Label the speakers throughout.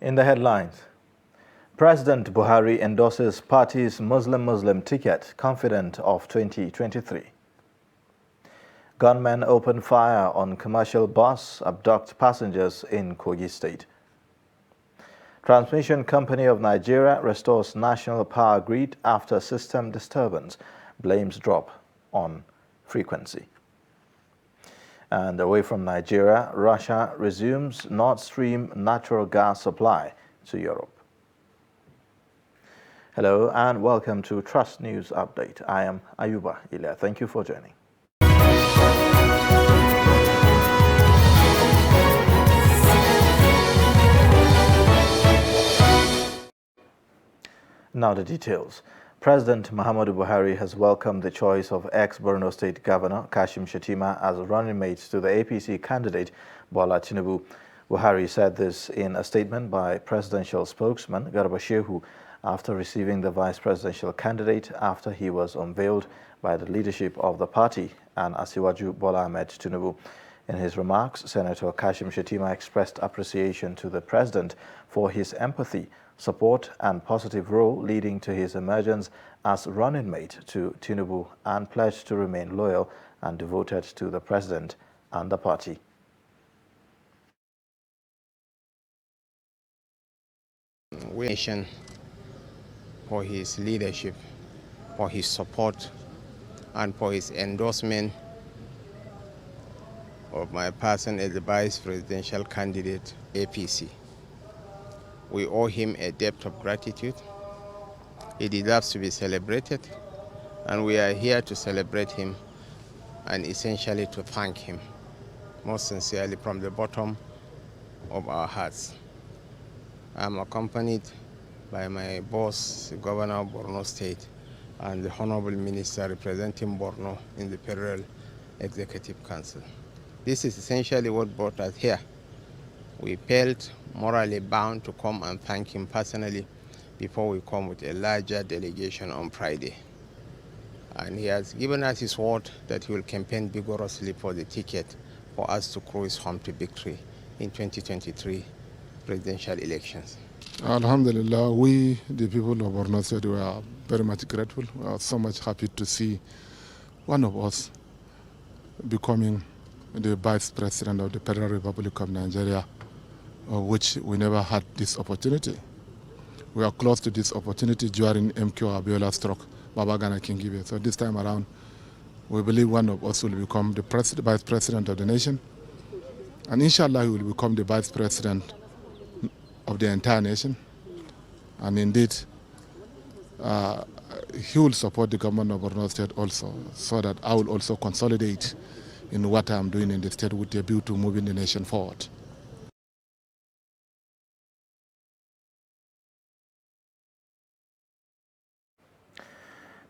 Speaker 1: In the headlines, President Buhari endorses party's Muslim ticket, confident of 2023. Gunmen open fire on commercial bus, abduct passengers in Kogi State. Transmission Company of Nigeria restores national power grid after system disturbance, blames drop on frequency. And away from Nigeria, Russia resumes Nord Stream natural gas supply to Europe. Hello and welcome to Trust News Update. I am Ayuba Ilya. Thank you for joining. Now the details. President Muhammadu Buhari has welcomed the choice of ex-Borno State Governor Kashim Shettima as running mate to the APC candidate Bola Tinubu. Buhari said this in a statement by presidential spokesman Garba Shehu after receiving the vice presidential candidate after he was unveiled by the leadership of the party and Asiwaju Bola Ahmed Tinubu. In his remarks, Senator Kashim Shettima expressed appreciation to the president for his empathy, support and positive role leading to his emergence as running mate to Tinubu and pledged to remain loyal and devoted to the president and the party.
Speaker 2: We nation for his leadership, for his support and for his endorsement of my person as the vice presidential candidate APC. We owe him a debt of gratitude. He deserves to be celebrated, and we are here to celebrate him and essentially to thank him most sincerely from the bottom of our hearts. I'm accompanied by my boss, the Governor of Borno State, and the Honorable Minister representing Borno in the Federal Executive Council. This is essentially what brought us here. We felt morally bound to come and thank him personally before we come with a larger delegation on Friday. And he has given us his word that he will campaign vigorously for the ticket for us to cruise home to victory in 2023 presidential elections.
Speaker 3: Alhamdulillah, we, the people of Borno State, we are very much grateful. We are so much happy to see one of us becoming the Vice President of the Federal Republic of Nigeria, which we never had this opportunity. We are close to this opportunity during MQ Abiola's stroke, Babagana Kingibe. So this time around, we believe one of us will become the Vice President of the nation. And inshallah, he will become the Vice President of the entire nation. And indeed, he will support the government of Borno State also, so that I will also consolidate in what I'm doing in the state with a view to moving the nation forward.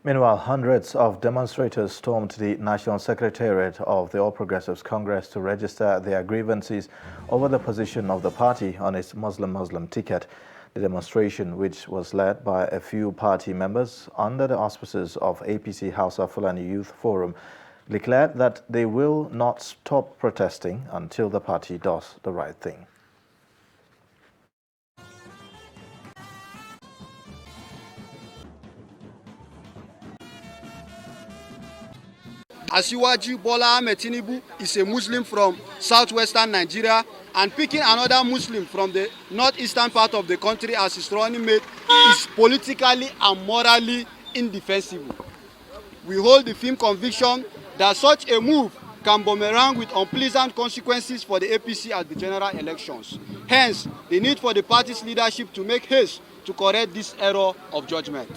Speaker 1: Meanwhile, hundreds of demonstrators stormed the National Secretariat of the All Progressives Congress to register their grievances over the position of the party on its Muslim ticket. The demonstration, which was led by a few party members under the auspices of APC Hausa Fulani Youth Forum, declared that they will not stop protesting until the party does the right thing.
Speaker 4: Asiwaju Bola Ahmed Tinubu is a Muslim from southwestern Nigeria, and picking another Muslim from the northeastern part of the country as his running mate is politically and morally indefensible. We hold the firm conviction that such a move can boomerang with unpleasant consequences for the APC at the general elections. Hence, the need for the party's leadership to make haste to correct this error of judgment.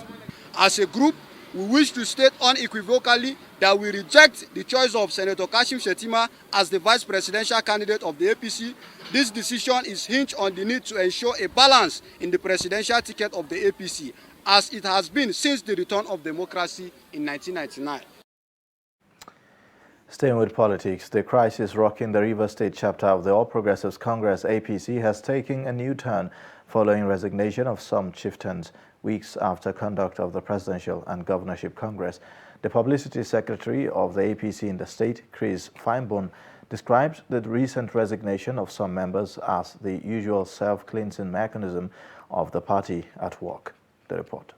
Speaker 4: As a group, we wish to state unequivocally that we reject the choice of Senator Kashim Shettima as the vice presidential candidate of the APC. This decision is hinged on the need to ensure a balance in the presidential ticket of the APC, as it has been since the return of democracy in 1999.
Speaker 1: Staying with politics, the crisis rocking the Rivers State chapter of the All Progressives Congress APC has taken a new turn following resignation of some chieftains weeks after conduct of the Presidential and Governorship Congress. The publicity secretary of the APC in the state, Chris Feinborn, described the recent resignation of some members as the usual self-cleansing mechanism of the party at work. The report.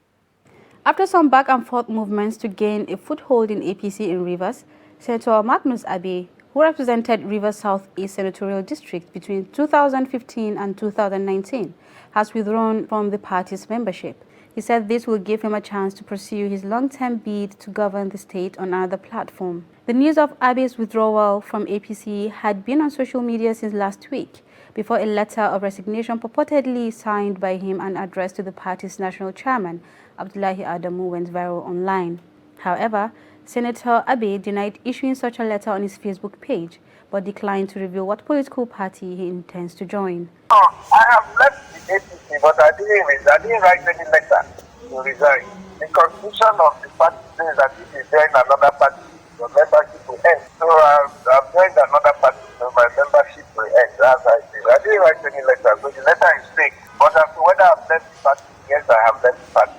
Speaker 5: After some back-and-forth movements to gain a foothold in APC in Rivers, Senator Magnus Abe, who represented Rivers South East Senatorial District between 2015 and 2019, has withdrawn from the party's membership. He said this will give him a chance to pursue his long-term bid to govern the state on another platform. The news of Abe's withdrawal from APC had been on social media since last week, before a letter of resignation purportedly signed by him and addressed to the party's national chairman, Abdullahi Adamu, went viral online. However, Senator Abe denied issuing such a letter on his Facebook page, but declined to reveal what political party he intends to join.
Speaker 6: I have left the APC, but I didn't write any letter to resign. The constitution of the party says that if you join another party, your membership will end. So I've joined another party, so my membership will end. That's how it is. I didn't write any letter, so the letter is fake. But as to whether I've left the party, yes, I have left the party.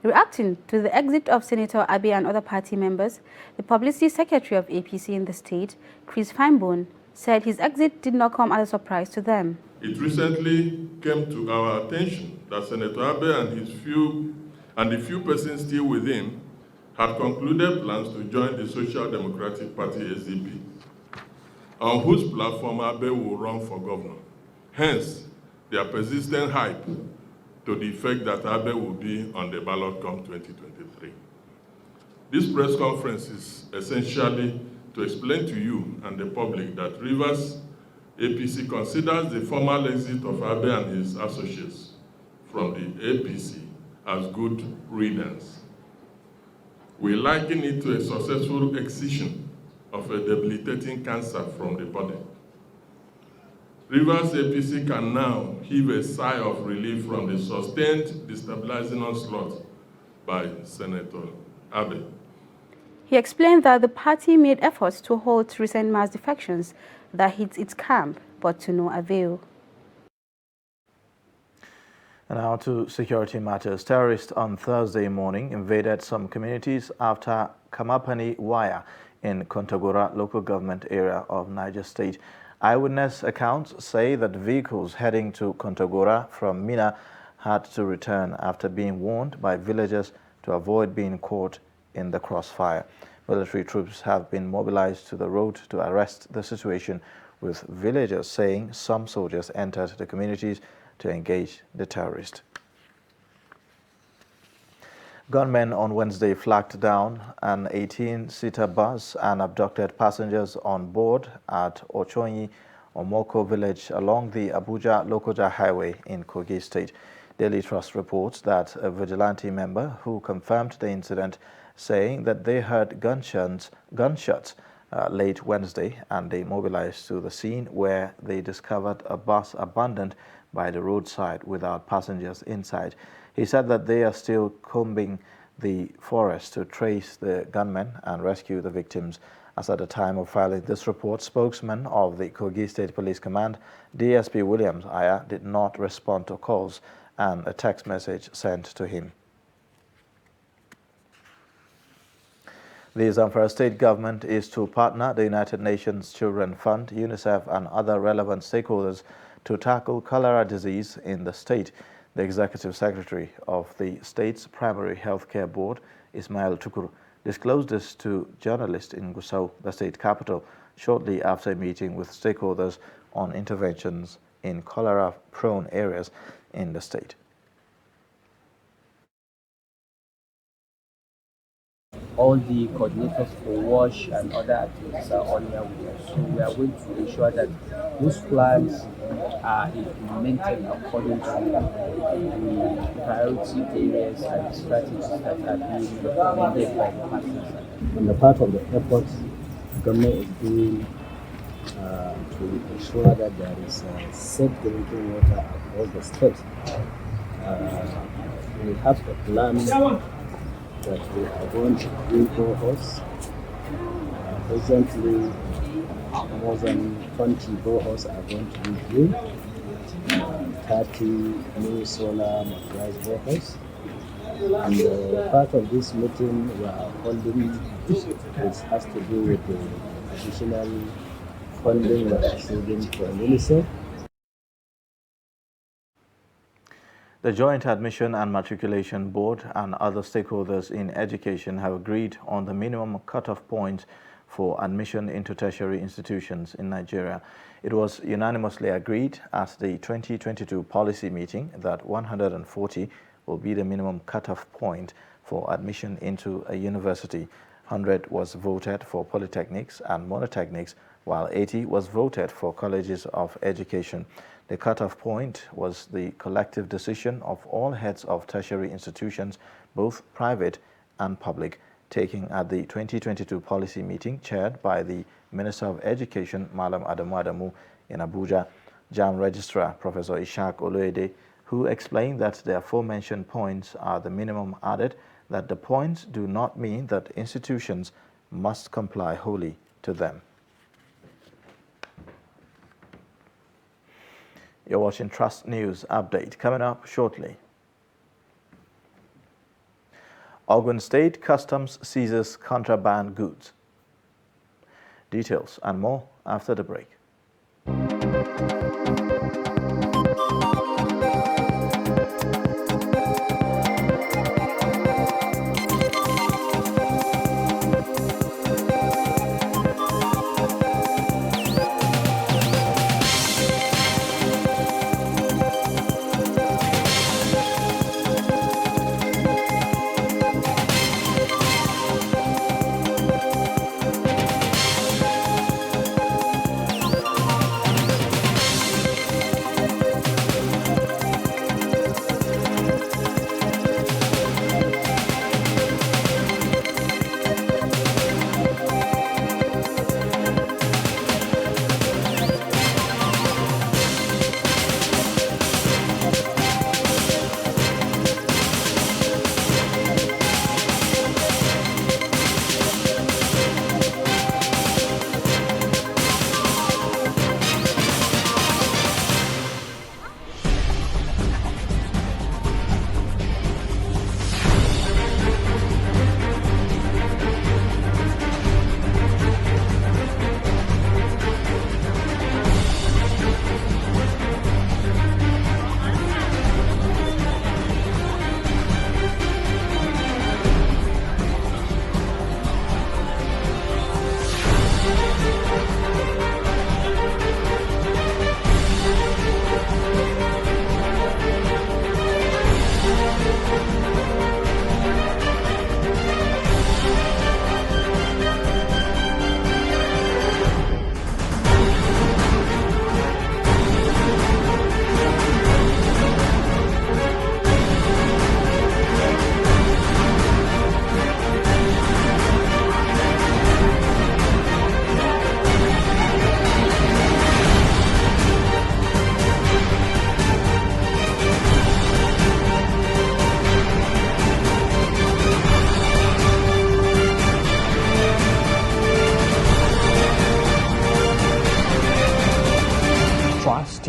Speaker 5: Reacting to the exit of Senator Abe and other party members, the publicity secretary of APC in the state, Chris Feinbone, said his exit did not come as a surprise to them.
Speaker 7: It recently came to our attention that Senator Abe and the few persons still with him had concluded plans to join the Social Democratic Party SDP, on whose platform Abe will run for governor. Hence, their persistent hype to the effect that Abe will be on the ballot come 2023. This press conference is essentially to explain to you and the public that Rivers APC considers the formal exit of Abe and his associates from the APC as good riddance. We liken it to a successful excision of a debilitating cancer from the body. Rivers APC can now heave a sigh of relief from the sustained destabilizing onslaught by Senator Abe.
Speaker 5: He explained that the party made efforts to halt recent mass defections that hit its camp, but to no avail.
Speaker 1: And now to security matters. Terrorists on Thursday morning invaded some communities after Kamapani Waya in Kontagora local government area of Niger State. Eyewitness accounts say that vehicles heading to Kontagora from Mina had to return after being warned by villagers to avoid being caught in the crossfire. Military troops have been mobilized to the road to arrest the situation, with villagers saying some soldiers entered the communities to engage the terrorists. Gunmen on Wednesday flagged down an 18-seater bus and abducted passengers on board at Ochonyi Omoko village along the Abuja-Lokoja highway in Kogi State. Daily Trust reports that a vigilante member who confirmed the incident, saying that they heard gunshots late Wednesday, and they mobilized to the scene where they discovered a bus abandoned by the roadside without passengers inside. He said that they are still combing the forest to trace the gunmen and rescue the victims. As at the time of filing this report, spokesman of the Kogi State Police Command, DSP Williams Aya, did not respond to calls and a text message sent to him. The Zamfara State government is to partner the United Nations Children Fund, UNICEF, and other relevant stakeholders to tackle cholera disease in the state. The Executive Secretary of the state's Primary Healthcare Board, Ismail Tukur, disclosed this to journalists in Gusau, the state capital, shortly after a meeting with stakeholders on interventions in cholera-prone areas in the state.
Speaker 8: All the coordinators for WASH and other activities are on here with us. So we are going to ensure that those plans are implemented according to the priority areas and strategies that are being recommended by the partners.
Speaker 9: On the part of the efforts the government is doing to ensure that there is safe drinking water across the state, we have a plan that we are going to do boreholes. Presently, more than 20 boreholes are going to be drilled, 30 new solar motorized boreholes. And part of this meeting we are holding, which has to do with the additional funding we are receiving from UNICEF.
Speaker 1: The Joint Admission and Matriculation Board and other stakeholders in education have agreed on the minimum cutoff points for admission into tertiary institutions in Nigeria. It was unanimously agreed at the 2022 policy meeting that 140 will be the minimum cutoff point for admission into a university. 100 was voted for polytechnics and monotechnics, while 80 was voted for colleges of education. The cutoff point was the collective decision of all heads of tertiary institutions, both private and public, taken at the 2022 policy meeting chaired by the Minister of Education, Malam Adamu Adamu, in Abuja. JAMB Registrar Professor Ishaq Oloyede, who explained that the aforementioned points are the minimum, added that the points do not mean that institutions must comply wholly to them. You're watching Trust News Update. Coming up shortly. Ogun State Customs seizes contraband goods. Details and more after the break.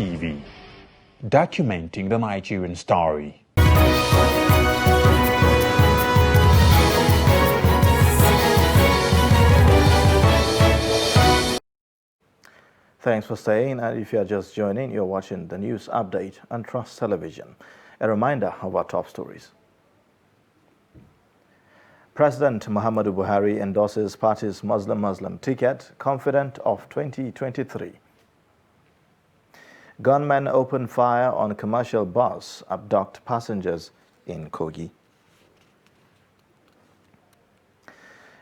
Speaker 10: TV, documenting the Nigerian story.
Speaker 1: Thanks for staying, and if you are just joining, you're watching the news update on Trust Television. A reminder of our top stories. President Muhammadu Buhari endorses party's Muslim ticket, confident of 2023. Gunmen open fire on commercial bus, abduct passengers in Kogi.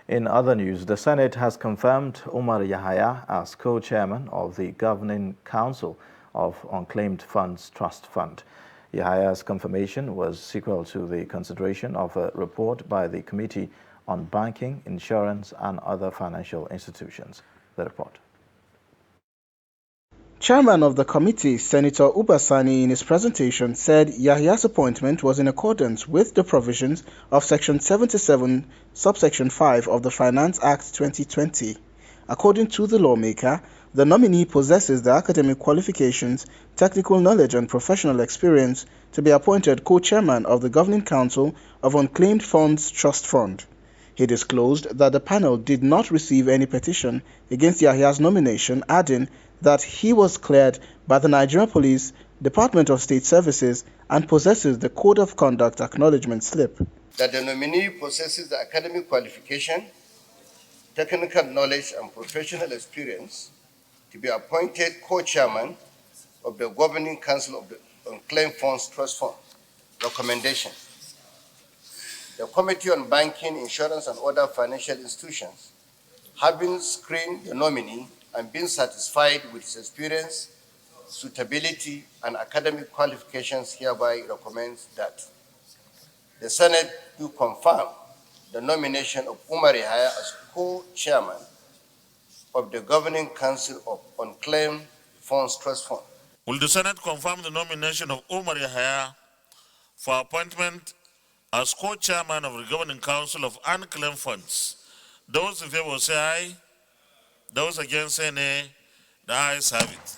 Speaker 1: In other news, the Senate has confirmed Umar Yahaya as co-chairman of the Governing Council of Unclaimed Funds Trust Fund. Yahaya's confirmation was sequel to the consideration of a report by the Committee on Banking, Insurance and Other Financial Institutions. The report.
Speaker 11: Chairman of the committee, Senator Uba Sani, in his presentation said Yahaya's appointment was in accordance with the provisions of Section 77, subsection 5 of the Finance Act 2020. According to the lawmaker, the nominee possesses the academic qualifications, technical knowledge and professional experience to be appointed co-chairman of the Governing Council of Unclaimed Funds Trust Fund. He disclosed that the panel did not receive any petition against Yahya's nomination, adding that he was cleared by the Nigerian Police, Department of State Services, and possesses the Code of Conduct acknowledgement slip.
Speaker 12: That the nominee possesses the academic qualification, technical knowledge, and professional experience to be appointed co-chairman of the Governing Council of the Unclaimed Funds Trust Fund. Recommendation. The Committee on Banking, Insurance, and Other Financial Institutions, having screened the nominee and been satisfied with his experience, suitability, and academic qualifications, hereby recommends that the Senate do confirm the nomination of Umar Yahya as co-chairman of the Governing Council of Unclaimed Funds Trust Fund.
Speaker 13: Will the Senate confirm the nomination of Umar Yahya for appointment as co-chairman of the Governing Council of Unclaimed Funds? Those in favor say aye. Those against say nay. The ayes have it.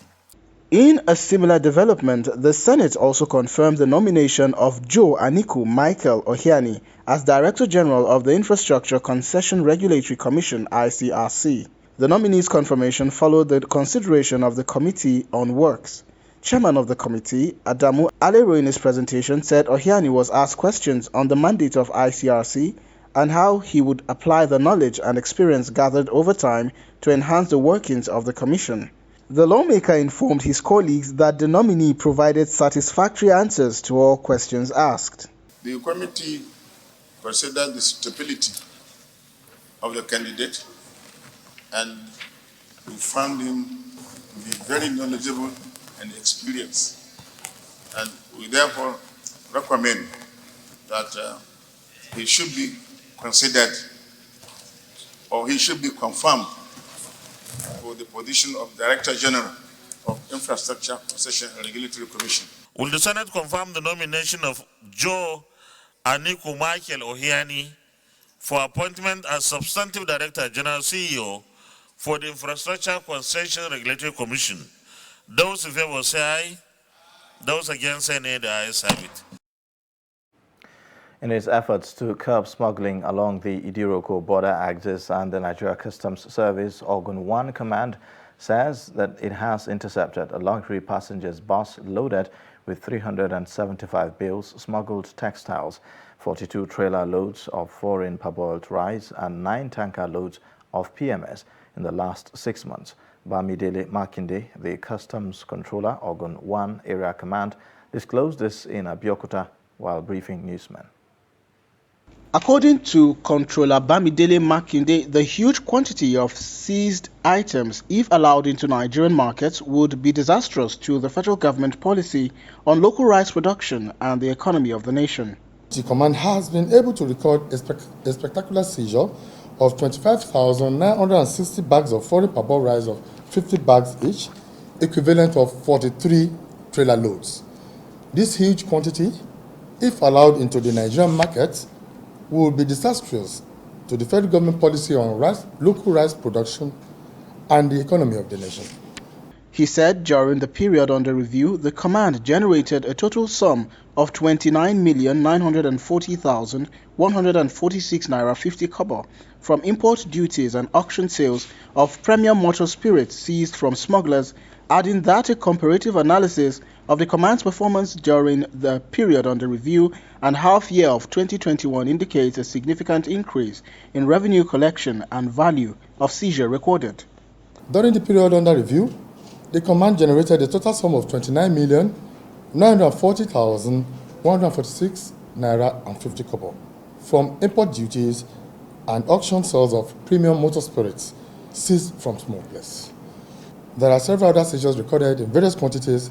Speaker 11: In a similar development, the Senate also confirmed the nomination of Joe Aniku Michael Ohiani as Director General of the Infrastructure Concession Regulatory Commission, ICRC. The nominee's confirmation followed the consideration of the Committee on Works. Chairman of the committee, Adamu Alero, in his presentation said Ohiani was asked questions on the mandate of ICRC and how he would apply the knowledge and experience gathered over time to enhance the workings of the commission. The lawmaker informed his colleagues that the nominee provided satisfactory answers to all questions asked.
Speaker 14: The committee considered the suitability of the candidate and we found him to be very knowledgeable and experienced. And we therefore recommend that he should be considered or he should be confirmed for the position of Director General of Infrastructure Concession and Regulatory Commission.
Speaker 13: Will the Senate confirm the nomination of Joe Aniku Michael Ohiani for appointment as Substantive Director General CEO for the Infrastructure Concession Regulatory Commission? Those in favor say aye. Those against say nay. The ayes have it.
Speaker 1: In its efforts to curb smuggling along the Idiroko border axis, and the Nigeria Customs Service Ogun 1 Command says that it has intercepted a luxury passenger bus loaded with 375 bales, smuggled textiles, 42 trailer loads of foreign parboiled rice, and 9 tanker loads of PMS in the last 6 months. Bamidele Makinde, the Customs Controller, Ogun 1 Area Command, disclosed this in Abeokuta while briefing newsmen.
Speaker 11: According to Controller Bamidele Makinde, the huge quantity of seized items, if allowed into Nigerian markets, would be disastrous to the federal government policy on local rice production and the economy of the nation.
Speaker 3: The command has been able to record a spectacular seizure of 25,960 bags of foreign parboiled rice of 50 bags each, equivalent of 43 trailer loads. This huge quantity, if allowed into the Nigerian market, will be disastrous to the federal government policy on rice, local rice production and the economy of the nation.
Speaker 11: He said during the period under review, the command generated a total sum of 29,940,146 naira 50 kobo from import duties and auction sales of premium motor spirits seized from smugglers, adding that a comparative analysis of the command's performance during the period under review and half year of 2021 indicates a significant increase in revenue collection and value of seizure recorded.
Speaker 3: During the period under review, the command generated a total sum of 29,940,146 naira and 50 kobo from import duties and auction sales of premium motor spirits seized from smugglers. There are several other seizures recorded in various quantities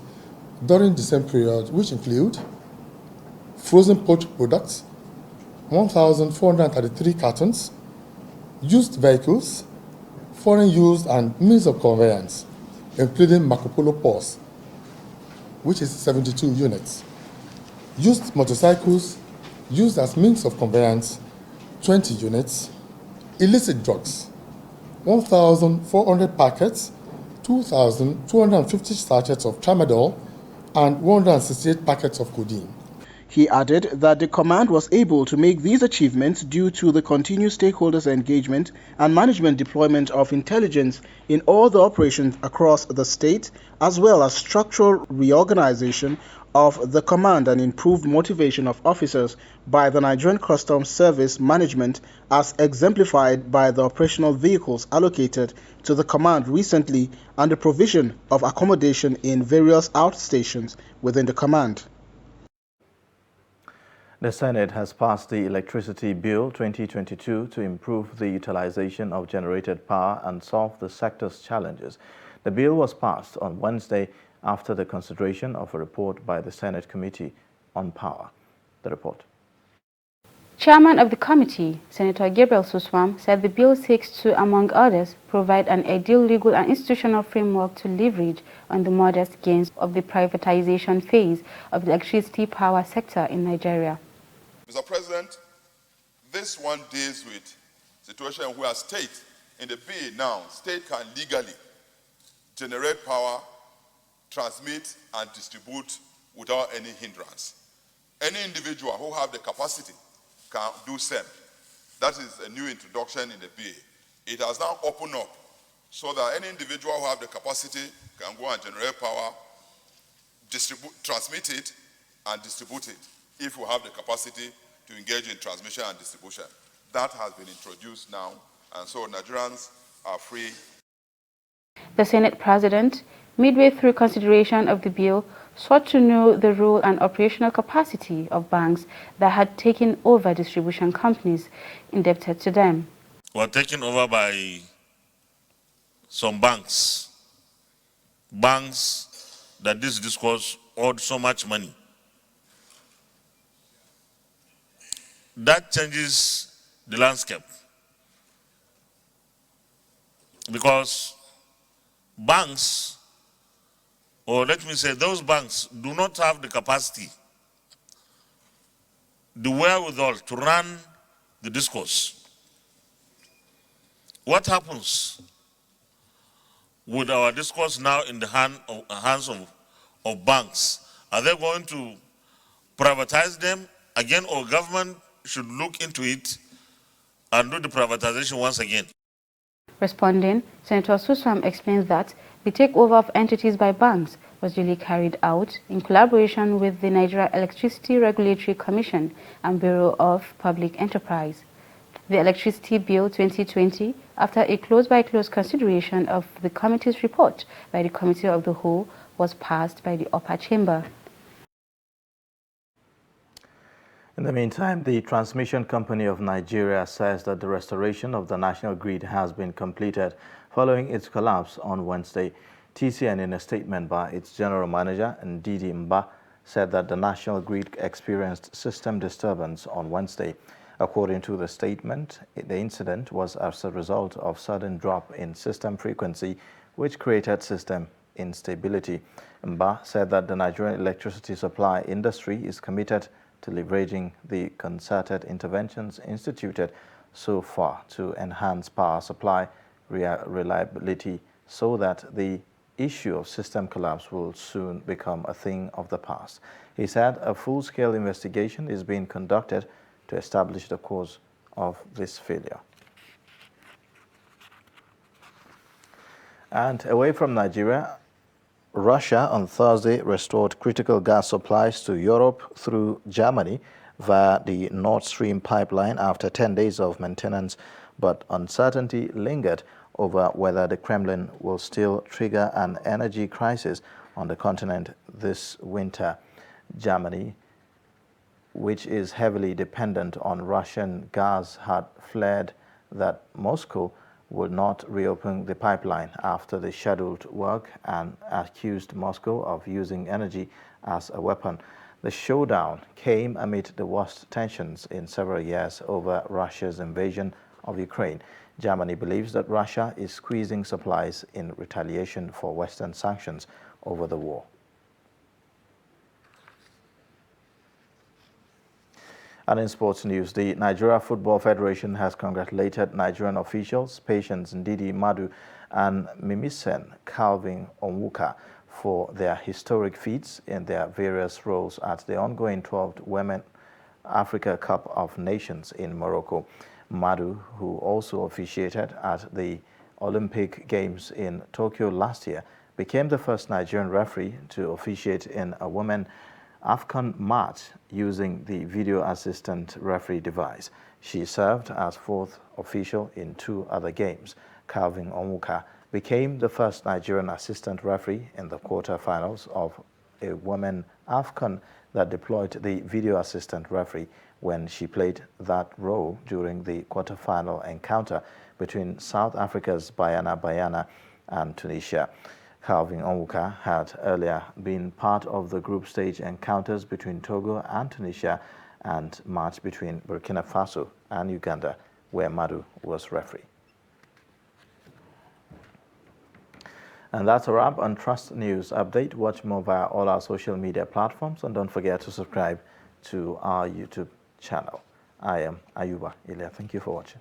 Speaker 3: during the same period, which include frozen poultry products, 1,433 cartons, used vehicles, foreign used and means of conveyance, including Marco Polo POS, which is 72 units, used motorcycles used as means of conveyance, 20 units, illicit drugs, 1,400 packets, 2,250 sachets of tramadol, and 168 packets of codeine.
Speaker 11: He added that the command was able to make these achievements due to the continued stakeholders' engagement and management deployment of intelligence in all the operations across the state, as well as structural reorganization of the command and improved motivation of officers by the Nigerian Customs Service management, as exemplified by the operational vehicles allocated to the command recently and the provision of accommodation in various outstations within the command.
Speaker 1: The Senate has passed the Electricity Bill 2022 to improve the utilization of generated power and solve the sector's challenges. The bill was passed on Wednesday after the consideration of a report by the Senate Committee on Power. The report.
Speaker 5: Chairman of the committee, Senator Gabriel Suswam, said the bill seeks to, among others, provide an ideal legal and institutional framework to leverage on the modest gains of the privatization phase of the electricity power sector in Nigeria.
Speaker 15: Mr. President, this one deals with situation where state, in the bill now, state can legally generate power, transmit and distribute without any hindrance. Any individual who have the capacity can do same. That is a new introduction in the bill. It has now opened up so that any individual who have the capacity can go and generate power, transmit it and distribute it if we have the capacity to engage in transmission and distribution. That has been introduced now, and so Nigerians are free.
Speaker 5: The Senate President, midway through consideration of the bill, sought to know the role and operational capacity of banks that had taken over distribution companies indebted to them.
Speaker 13: Were taken over by some banks that this discourse owed so much money. That changes the landscape, because banks, or let me say those banks, do not have the capacity, the wherewithal to run the discourse. What happens with our discourse now in the hands of banks? Are they going to privatize them again, or government should look into it and do the privatization once again?
Speaker 5: Responding, Senator Suswam explains that the takeover of entities by banks was duly carried out in collaboration with the Nigeria Electricity Regulatory Commission and Bureau of Public Enterprise. The Electricity Bill 2020, after a close-by-close consideration of the committee's report by the Committee of the Whole, was passed by the upper chamber.
Speaker 1: In the meantime, the Transmission Company of Nigeria says that the restoration of the national grid has been completed following its collapse on Wednesday. TCN, in a statement by its general manager, Ndidi Mba, said that the national grid experienced system disturbance on Wednesday. According to the statement, the incident was as a result of sudden drop in system frequency, which created system instability. Mba said that the Nigerian electricity supply industry is committed to leveraging the concerted interventions instituted so far to enhance power supply reliability so that the issue of system collapse will soon become a thing of the past. He said a full-scale investigation is being conducted to establish the cause of this failure. And away from Nigeria, Russia on Thursday restored critical gas supplies to Europe through Germany via the Nord Stream pipeline after 10 days of maintenance, but uncertainty lingered over whether the Kremlin will still trigger an energy crisis on the continent this winter. Germany, which is heavily dependent on Russian gas, had flared that Moscow would not reopen the pipeline after the scheduled work and accused Moscow of using energy as a weapon. The showdown came amid the worst tensions in several years over Russia's invasion of Ukraine. Germany believes that Russia is squeezing supplies in retaliation for Western sanctions over the war. And in sports news, the Nigeria Football Federation has congratulated Nigerian officials, Patience Ndidi Madu and Mimisen Calvin Onwuka for their historic feats in their various roles at the ongoing 12th Women Africa Cup of Nations in Morocco. Madu, who also officiated at the Olympic Games in Tokyo last year, became the first Nigerian referee to officiate in a women AFCON match using the video assistant referee device. She served as fourth official in 2 other games. Calvin Onwuka became the first Nigerian assistant referee in the quarterfinals of a women AFCON that deployed the video assistant referee when she played that role during the quarterfinal encounter between South Africa's Banyana Banyana and Tunisia. Calvin Onwuka had earlier been part of the group stage encounters between Togo and Tunisia and match between Burkina Faso and Uganda, where Madu was referee. And that's a wrap on Trust News Update. Watch more via all our social media platforms, and don't forget to subscribe to our YouTube channel. I am Ayuba Ilya. Thank you for watching.